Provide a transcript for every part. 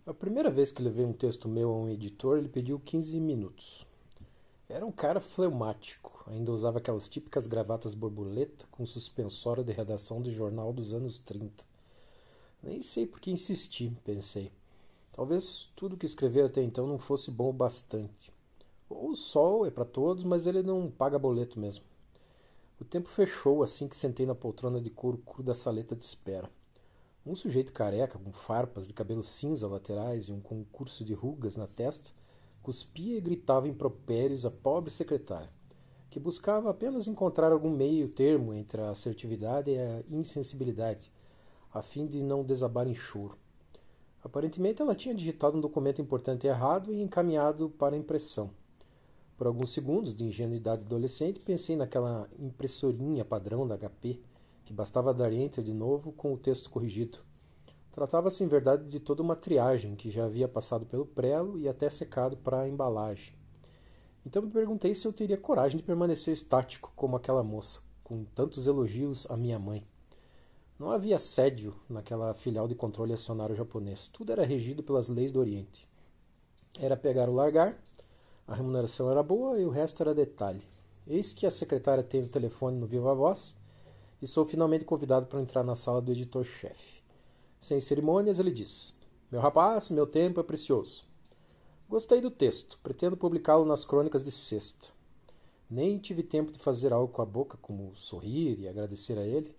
A primeira vez que levei um texto meu a um editor, ele pediu 15 minutos. Era um cara fleumático, ainda usava aquelas típicas gravatas borboleta com suspensório de redação de jornal dos anos 30. Nem sei por que insisti, pensei. Talvez tudo que escrever até então não fosse bom o bastante. O sol é para todos, mas ele não paga boleto mesmo. O tempo fechou assim que sentei na poltrona de couro cru da saleta de espera. Um sujeito careca, com farpas de cabelo cinza laterais e um concurso de rugas na testa, cuspia e gritava impropérios à pobre secretária, que buscava apenas encontrar algum meio termo entre a assertividade e a insensibilidade, a fim de não desabar em choro. Aparentemente ela tinha digitado um documento importante errado e encaminhado para impressão. Por alguns segundos de ingenuidade adolescente, pensei naquela impressorinha padrão da HP, que bastava dar enter de novo com o texto corrigido. Tratava-se, em verdade, de toda uma triagem que já havia passado pelo prelo e até secado para a embalagem. Então me perguntei se eu teria coragem de permanecer estático como aquela moça, com tantos elogios à minha mãe. Não havia assédio naquela filial de controle acionário japonês. Tudo era regido pelas leis do Oriente. Era pegar ou largar, a remuneração era boa e o resto era detalhe. Eis que a secretária tem o telefone no Viva Voz e sou finalmente convidado para entrar na sala do editor-chefe. Sem cerimônias, ele diz: Meu rapaz, meu tempo é precioso. Gostei do texto, pretendo publicá-lo nas crônicas de sexta. Nem tive tempo de fazer algo com a boca, como sorrir e agradecer a ele.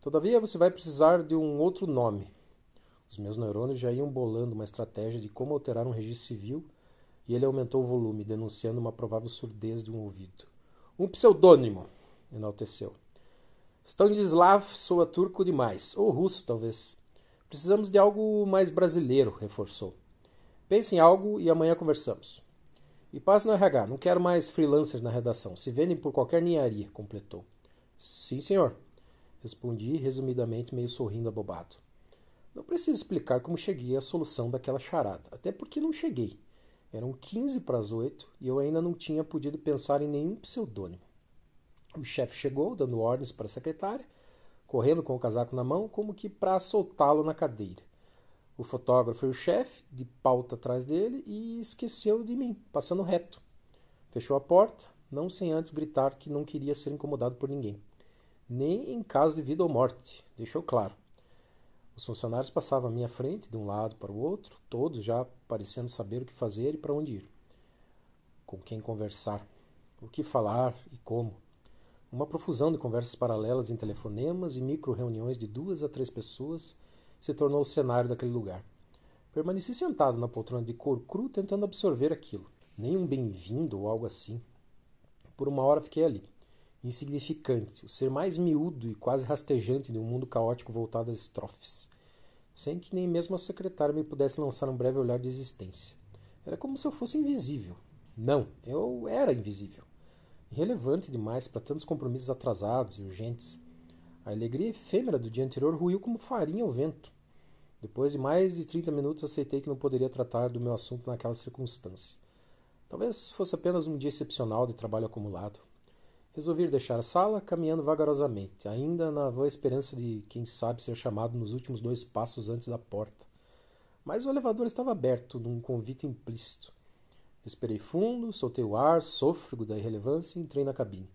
Todavia, você vai precisar de um outro nome. Os meus neurônios já iam bolando uma estratégia de como alterar um registro civil e ele aumentou o volume, denunciando uma provável surdez de um ouvido. Um pseudônimo, enalteceu. Stanislav soa turco demais, ou russo, talvez. Precisamos de algo mais brasileiro, reforçou. Pense em algo e amanhã conversamos. E passe no RH, não quero mais freelancers na redação. Se vendem por qualquer ninharia, completou. Sim, senhor. Respondi resumidamente, meio sorrindo abobado. Não preciso explicar como cheguei à solução daquela charada, até porque não cheguei. Eram 15 para as 8 e eu ainda não tinha podido pensar em nenhum pseudônimo. O chefe chegou, dando ordens para a secretária, correndo com o casaco na mão, como que para soltá-lo na cadeira. O fotógrafo e o chefe, de pauta atrás dele, e esqueceu de mim, passando reto. Fechou a porta, não sem antes gritar que não queria ser incomodado por ninguém. Nem em caso de vida ou morte, deixou claro. Os funcionários passavam à minha frente, de um lado para o outro, todos já parecendo saber o que fazer e para onde ir. Com quem conversar, o que falar e como. Uma profusão de conversas paralelas em telefonemas e micro-reuniões de 2 a 3 pessoas se tornou o cenário daquele lugar. Permaneci sentado na poltrona de couro cru tentando absorver aquilo. Nem um bem-vindo ou algo assim. Por uma hora fiquei ali, insignificante, o ser mais miúdo e quase rastejante de um mundo caótico voltado às estrofes, sem que nem mesmo a secretária me pudesse lançar um breve olhar de existência. Era como se eu fosse invisível. Não, eu era invisível. Irrelevante demais para tantos compromissos atrasados e urgentes. A alegria efêmera do dia anterior ruiu como farinha ao vento. Depois de mais de 30 minutos aceitei que não poderia tratar do meu assunto naquela circunstância. Talvez fosse apenas um dia excepcional de trabalho acumulado. Resolvi deixar a sala, caminhando vagarosamente, ainda na vã esperança de, quem sabe, ser chamado nos últimos 2 passos antes da porta. Mas o elevador estava aberto, num convite implícito. Respirei fundo, soltei o ar, sôfrego da irrelevância e entrei na cabine.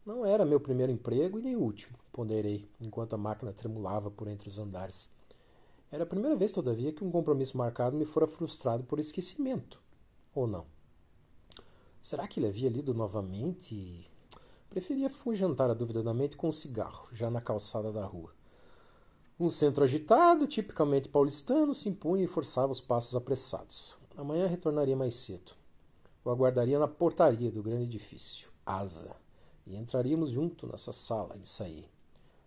Não era meu primeiro emprego e nem o último, ponderei, enquanto a máquina tremulava por entre os andares. Era a primeira vez, todavia, que um compromisso marcado me fora frustrado por esquecimento. Ou não? Será que ele havia lido novamente? Preferia afugentar a dúvida da mente com um cigarro, já na calçada da rua. Um centro agitado, tipicamente paulistano, se impunha e forçava os passos apressados. Amanhã retornaria mais cedo. O aguardaria na portaria do grande edifício, Asa, e entraríamos junto na sua sala, ensaiei.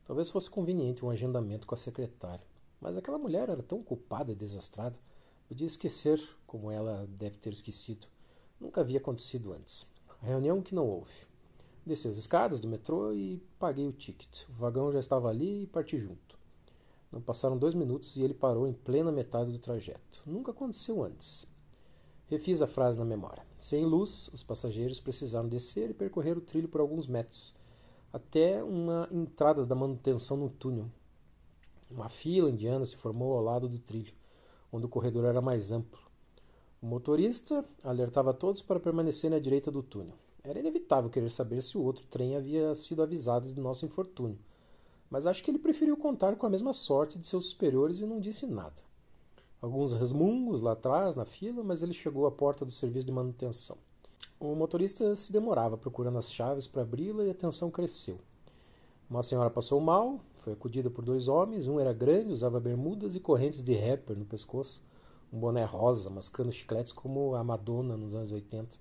Talvez fosse conveniente um agendamento com a secretária, mas aquela mulher era tão culpada e desastrada, podia esquecer como ela deve ter esquecido. Nunca havia acontecido antes. A reunião que não houve. Desci as escadas do metrô e paguei o ticket. O vagão já estava ali e parti junto. Não passaram 2 minutos e ele parou em plena metade do trajeto. Nunca aconteceu antes. Refiz a frase na memória. Sem luz, os passageiros precisaram descer e percorrer o trilho por alguns metros, até uma entrada da manutenção no túnel. Uma fila indiana se formou ao lado do trilho. onde o corredor era mais amplo. O motorista alertava todos para permanecerem à direita do túnel. Era inevitável querer saber se o outro trem havia sido avisado do nosso infortúnio, mas acho que ele preferiu contar com a mesma sorte de seus superiores e não disse nada. Alguns resmungos lá atrás, na fila, mas ele chegou à porta do serviço de manutenção. O motorista se demorava procurando as chaves para abri-la e a tensão cresceu. Uma senhora passou mal, foi acudida por 2 homens, um era grande, usava bermudas e correntes de rapper no pescoço, um boné rosa, mascando chicletes como a Madonna nos anos 80.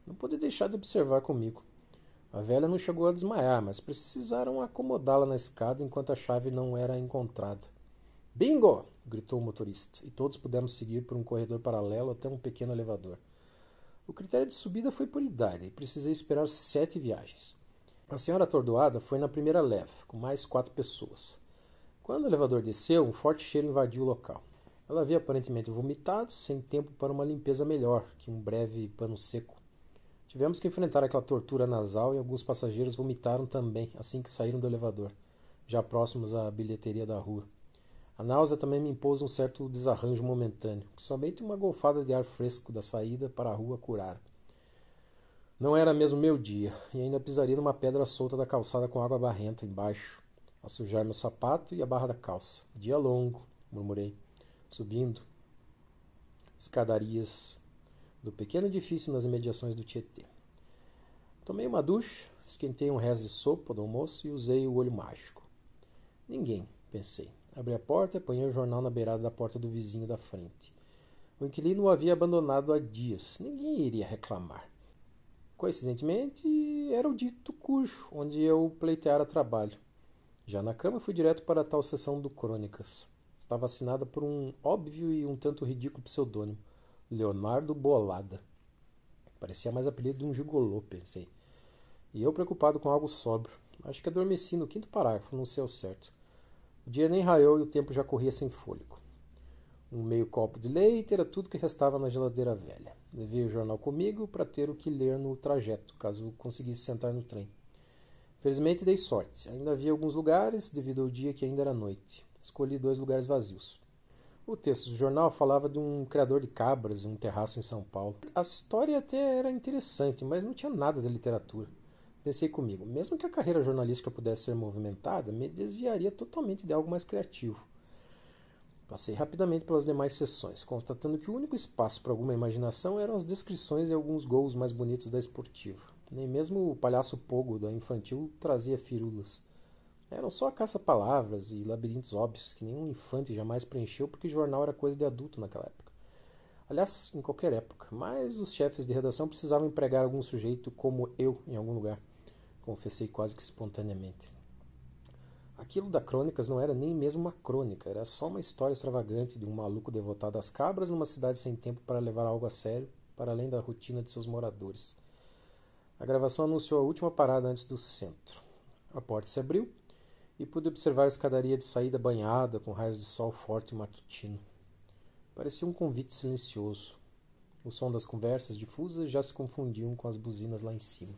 Não pude deixar de observar comigo. A velha não chegou a desmaiar, mas precisaram acomodá-la na escada enquanto a chave não era encontrada. Bingo! Gritou o motorista, e todos pudemos seguir por um corredor paralelo até um pequeno elevador. O critério de subida foi por idade, e precisei esperar 7 viagens. A senhora atordoada foi na primeira leva, com mais 4 pessoas. Quando o elevador desceu, um forte cheiro invadiu o local. Ela havia aparentemente vomitado, sem tempo para uma limpeza melhor que um breve pano seco. Tivemos que enfrentar aquela tortura nasal e alguns passageiros vomitaram também assim que saíram do elevador, já próximos à bilheteria da rua. A náusea também me impôs um certo desarranjo momentâneo, que somente uma golfada de ar fresco da saída para a rua curara. Não era mesmo meu dia, e ainda pisaria numa pedra solta da calçada com água barrenta embaixo, a sujar meu sapato e a barra da calça. Dia longo, murmurei, subindo escadarias do pequeno edifício nas imediações do Tietê. Tomei uma ducha, esquentei um resto de sopa do almoço e usei o olho mágico. Ninguém, pensei. Abri a porta e apanhei o jornal na beirada da porta do vizinho da frente. O inquilino o havia abandonado há dias. Ninguém iria reclamar. Coincidentemente, era o dito cujo, onde eu pleiteara trabalho. Já na cama, fui direto para a tal seção do Crônicas. Estava assinada por um óbvio e um tanto ridículo pseudônimo, Leonardo Bolada. Parecia mais apelido de um gigolô, pensei. E eu preocupado com algo sóbrio. Acho que adormeci no 5º parágrafo, não sei ao certo. O dia nem raiou e o tempo já corria sem fôlego. Um meio copo de leite era tudo que restava na geladeira velha. Levei o jornal comigo para ter o que ler no trajeto, caso conseguisse sentar no trem. Felizmente dei sorte. Ainda havia alguns lugares, devido ao dia que ainda era noite. Escolhi 2 lugares vazios. O texto do jornal falava de um criador de cabras em um terraço em São Paulo. A história até era interessante, mas não tinha nada de literatura. Pensei comigo, mesmo que a carreira jornalística pudesse ser movimentada, me desviaria totalmente de algo mais criativo. Passei rapidamente pelas demais seções, constatando que o único espaço para alguma imaginação eram as descrições e alguns gols mais bonitos da esportiva. Nem mesmo o palhaço Pogo da infantil trazia firulas. Eram só caça-palavras e labirintos óbvios que nenhum infante jamais preencheu porque jornal era coisa de adulto naquela época. Aliás, em qualquer época, mas os chefes de redação precisavam empregar algum sujeito como eu em algum lugar. Confessei quase que espontaneamente. Aquilo da Crônicas não era nem mesmo uma crônica, era só uma história extravagante de um maluco devotado às cabras numa cidade sem tempo para levar algo a sério, para além da rotina de seus moradores. A gravação anunciou a última parada antes do centro. A porta se abriu e pude observar a escadaria de saída banhada com raios de sol forte e matutino. Parecia um convite silencioso. O som das conversas difusas já se confundiam com as buzinas lá em cima.